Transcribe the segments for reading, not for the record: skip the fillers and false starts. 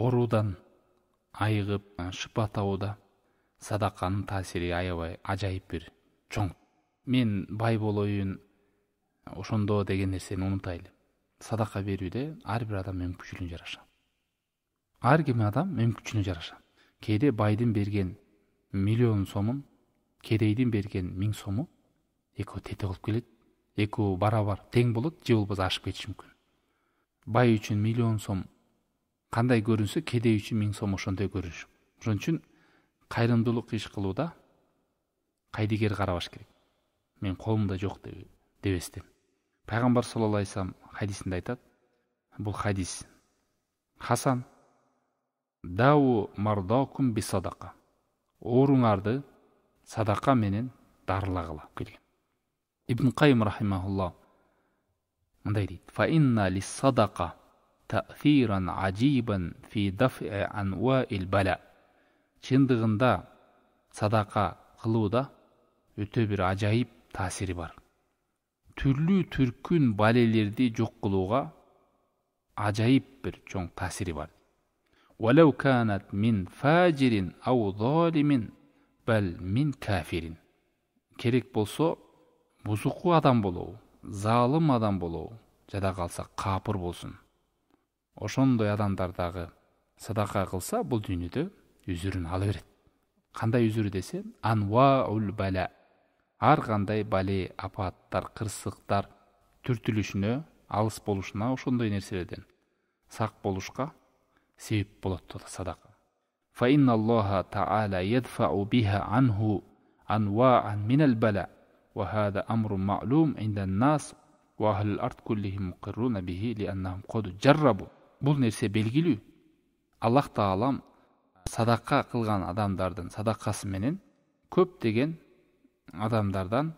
оорудан айыгып шыпа табууда садаканын таасири аябай ажайып бир чоң. Мен бай болоюн ошондо деген нерсени унутайлы. Садака берүүдө ар бир адам мүмкүнчүлүгүнө жараша. Ар ким адам мүмкүнчүлүгүнө жараша. Кээде байдын берген миллион сомун, кедейдин берген 1000 сому экөө тете болуп келет. Экөө барабар тең болот, же болбосо ашып кетиши мүмкүн. Бай үчүн миллион сом кандай көрүнсө, кедей үчүн 1000 сом ошондой көрүнүш. Ошон үчүн кайрымдуулук иш кылууда кайдыгер карабаш керек. Мен колумда жок дебестен. Пайгамбар саллаллаху алейхи вассалам хадисинде айтат. Бул хадис Хасан: "Дау мардакум би садака." Ооруңарды садака менен дарылагыла келген. Ибн Кайым рахимахуллах мындай дейт: "Фа инна лис-садака та'сиран ажибан фи даф'i анвa'ил бала." Чындыгында садака кылууда өтө бир ажайып таасири бар. Түрлүү түркүн балелерди жок кылууга ажайып бир чоң таасири бар. "Валау канат мин фажирин ау залимин бал мин кафирин." Керек болсо бузуку адам болобу, залым адам болобу, жада калса капыр болсун. Ошондой адамдар дагы садака кылса, бул дүйнөдө үзүрүн ала берет. Кандай үзүрү десе, анваул бала. Ар кандай бале, апаттар, кырсыктар түртүлүшүнө, алыс болушуна, ошондой нерселерден сак болушка себеп болот садака. Фа инналлаха таала ядфау биха анху анваан минал бала. Ва хада амрун ма'лум индан нас ва ахлул ард куллихим муқирруна бихи лианнахум код жаррабу. Бул нерсе белгилүү. Аллах таалам садака кылган адамдардын садакасы менен көптөгөн адамдардан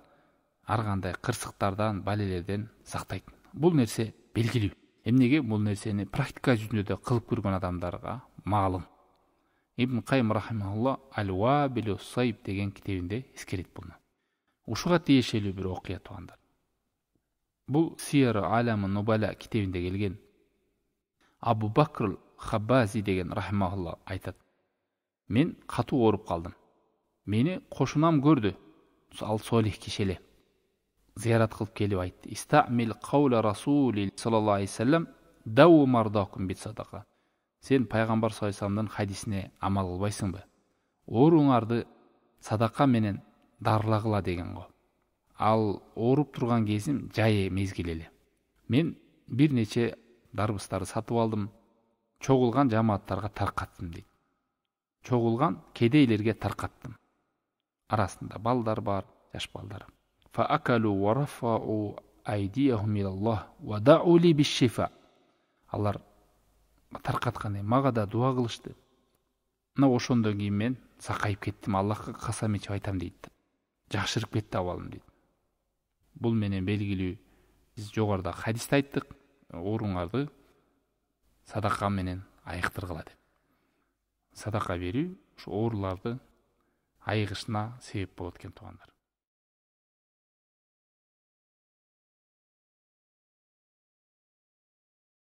ар кандай кырсыктардан, балелерден сактайт. Бул нерсе белгилүү. Эмнеге бул нерсени практика жүзүндө кылып көргөн адамдарга маалым. Ибн Кайым рахимахуллах Ал-Вабилу Сайб деген китебинде эскерет буну. Ушуга тиешелүү бир окуя туугандар. Бул Сиер Аламы Нубала китебинде келген. Абу Бакр Хаббази деген рахимахуллах айтат: "Мен катуу ооруп калдым. Мени кошунам көрдү. Ал солих киши эле. Зиярат кылып келип айтты: "Истамил каула Расули саллаллаху алейхи вассалам дау мардакум бит садака." Сен пайгамбар саллаллаху алейхи вассаламдын хадисине амал кылбайсыңбы? Ооруңарды садака менен дарылагыла деген го. Ал ооруп турган кезим жай мезгил эле. Мен бир нече дарбыстарды сатып алдым. Чогулган жамааттарга таркаттым дейт. Чогулган кедейлерге таркаттым. Арасында балдар бар, жаш балдар. Фа акалу ва рафау айдияхум илаллах ва дау ли биш-шифа. Алар таркатканда мага да дуа кылышты. Мына ошондон кийин мен сакайып кеттим, Аллахка касам ичип айтам дейт. Жакшырып кетти абалым дейт. Бул менен белгилүү, биз жогоруда хадисте айттык, ооруңарды садака менен айыктыргыла деп. Садака берүү ушу ооруларды айыгышына себеп болот экен туугандар.